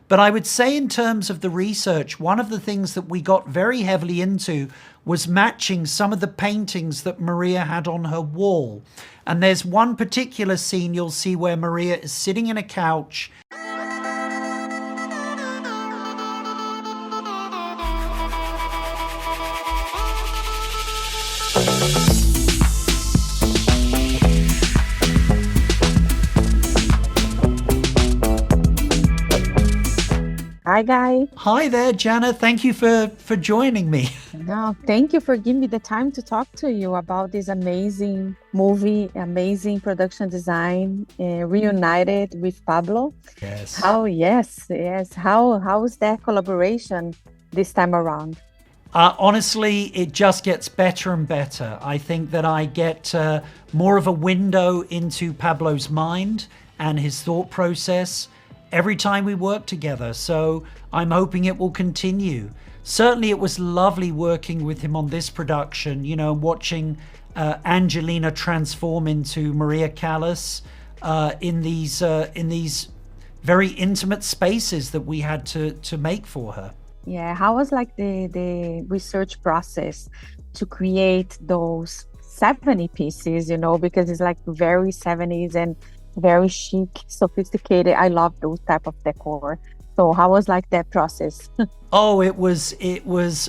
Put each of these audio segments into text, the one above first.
But I would say in terms of the research, one of the things that we got very heavily into was matching some of the paintings that Maria had on her wall. And there's one particular scene you'll see where Maria is sitting in a couch. Hi, Guy. Hi there, Jana. Thank you for joining me. No, thank you for giving me the time to talk to you about this amazing movie, amazing production design, reunited with Pablo. Yes. Yes. How is that collaboration this time around? Honestly, it just gets better and better. I think that I get more of a window into Pablo's mind and his thought process every time we work together. So I'm hoping it will continue. Certainly it was lovely working with him on this production, you know, watching Angelina transform into Maria Callas in these very intimate spaces that we had to make for her. Yeah, how was like the research process to create those 70 pieces, you know, because it's like very 70s and very chic, sophisticated. I love those type of decor. So how was like that process? Oh, it was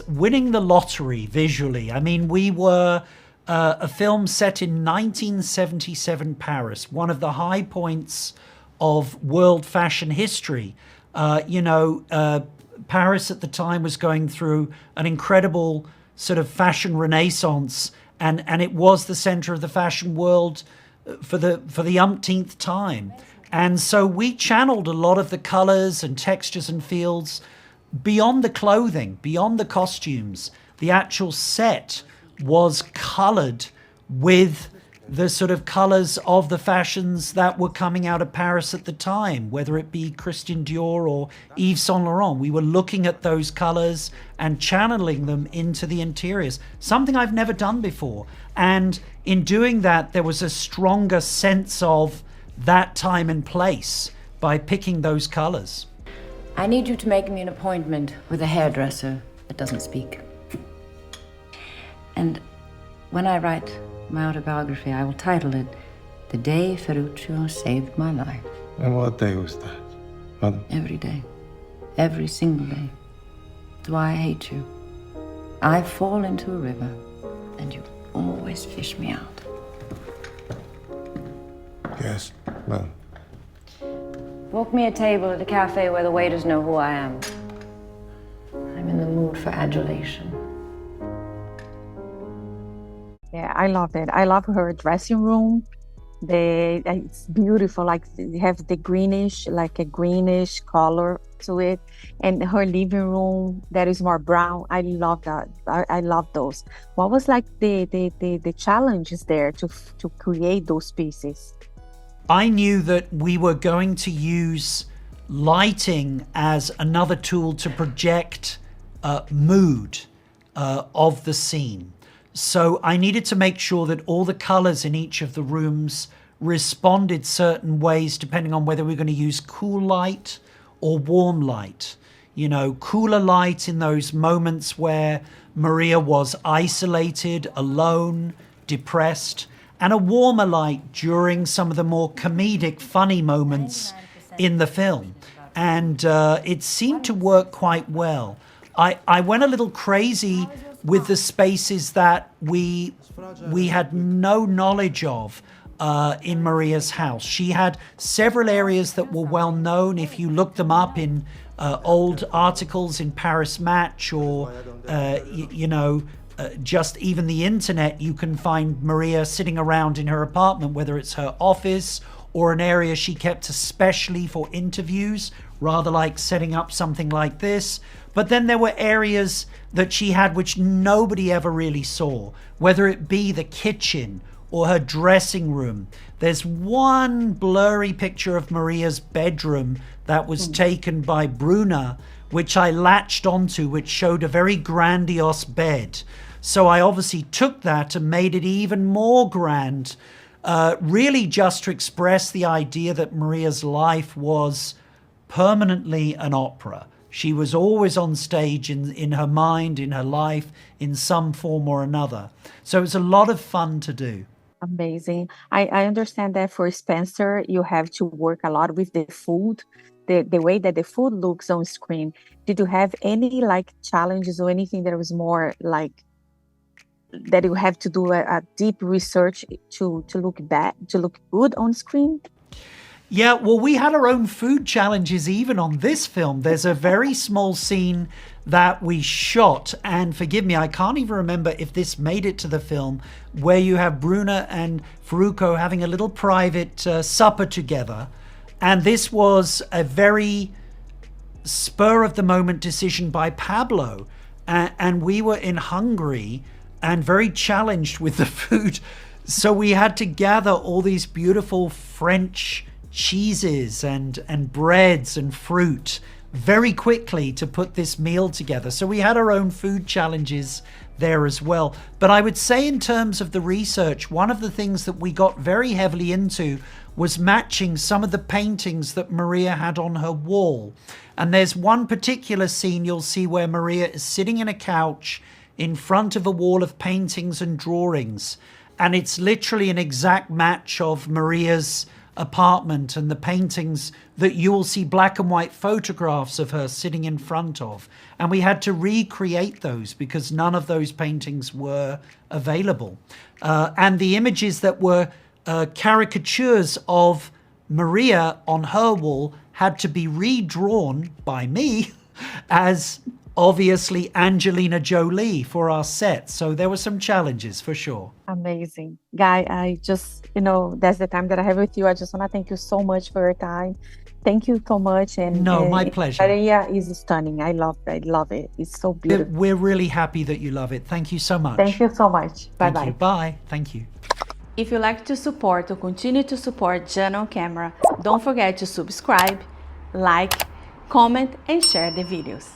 winning the lottery visually. I mean, we were a film set in 1977 Paris, one of the high points of world fashion history. Paris at the time was going through an incredible sort of fashion renaissance, and it was the center of the fashion world for the umpteenth time. And so we channeled a lot of the colors and textures and feels beyond the clothing, beyond the costumes. The actual set was colored with the sort of colors of the fashions that were coming out of Paris at the time, whether it be Christian Dior or Yves Saint Laurent. We were looking at those colors and channeling them into the interiors, something I've never done before. And in doing that, there was a stronger sense of that time and place by picking those colors. I need you to make me an appointment with a hairdresser that doesn't speak. And when I write my autobiography, I will title it The Day Ferruccio Saved My Life. And what day was that, Mother? Every day. Every single day. That's why I hate you. I fall into a river, and you always fish me out. Yes, Mother. Book me a table at a cafe where the waiters know who I am. I'm in the mood for adulation. Yeah, I love it. I love her dressing room. It's beautiful. Like it has the greenish, like a greenish color to it, and her living room that is more brown. I love that. I love those. What was like the challenges there to create those pieces? I knew that we were going to use lighting as another tool to project mood of the scene. So I needed to make sure that all the colors in each of the rooms responded certain ways depending on whether we're going to use cool light or warm light. You know, cooler light in those moments where Maria was isolated, alone, depressed, and a warmer light during some of the more comedic, funny moments in the film. And it seemed to work quite well. I went a little crazy with the spaces that we had no knowledge of in Maria's house. She had several areas that were well known. If you look them up in old articles in Paris Match or, just even the internet, you can find Maria sitting around in her apartment, whether it's her office or an area she kept especially for interviews, rather like setting up something like this. But then there were areas that she had which nobody ever really saw, whether it be the kitchen or her dressing room. There's one blurry picture of Maria's bedroom that was taken by Bruna, which I latched onto, which showed a very grandiose bed. So I obviously took that and made it even more grand, really just to express the idea that Maria's life was permanently an opera. She was always on stage in her mind, in her life, in some form or another. So it was a lot of fun to do. Amazing. I understand that for Spencer, you have to work a lot with the food, the way that the food looks on screen. Did you have any like challenges or anything that was more like that you have to do a deep research to look good on screen? Yeah, well, we had our own food challenges even on this film. There's a very small scene that we shot, and forgive me, I can't even remember if this made it to the film, where you have Bruna and Faruko having a little private supper together. And this was a very spur-of-the-moment decision by Pablo. And we were in Hungary and very challenged with the food. So we had to gather all these beautiful French cheeses and breads and fruit very quickly to put this meal together. So we had our own food challenges there as well. But I would say in terms of the research, one of the things that we got very heavily into was matching some of the paintings that Maria had on her wall. And there's one particular scene you'll see where Maria is sitting in a couch in front of a wall of paintings and drawings. And it's literally an exact match of Maria's apartment and the paintings that you will see black and white photographs of her sitting in front of. And we had to recreate those because none of those paintings were available. And the images that were caricatures of Maria on her wall had to be redrawn by me as obviously Angelina Jolie for our set. So there were some challenges for sure. Amazing. Guy, I just, that's the time that I have with you. I just want to thank you so much for your time. Thank you so much. And no, my pleasure. Maria is stunning. I love it. It's so beautiful. We're really happy that you love it. Thank you so much. Thank you so much. Bye-bye. Bye. Thank you. If you like to support or continue to support Jana on Camera, don't forget to subscribe, like, comment, and share the videos.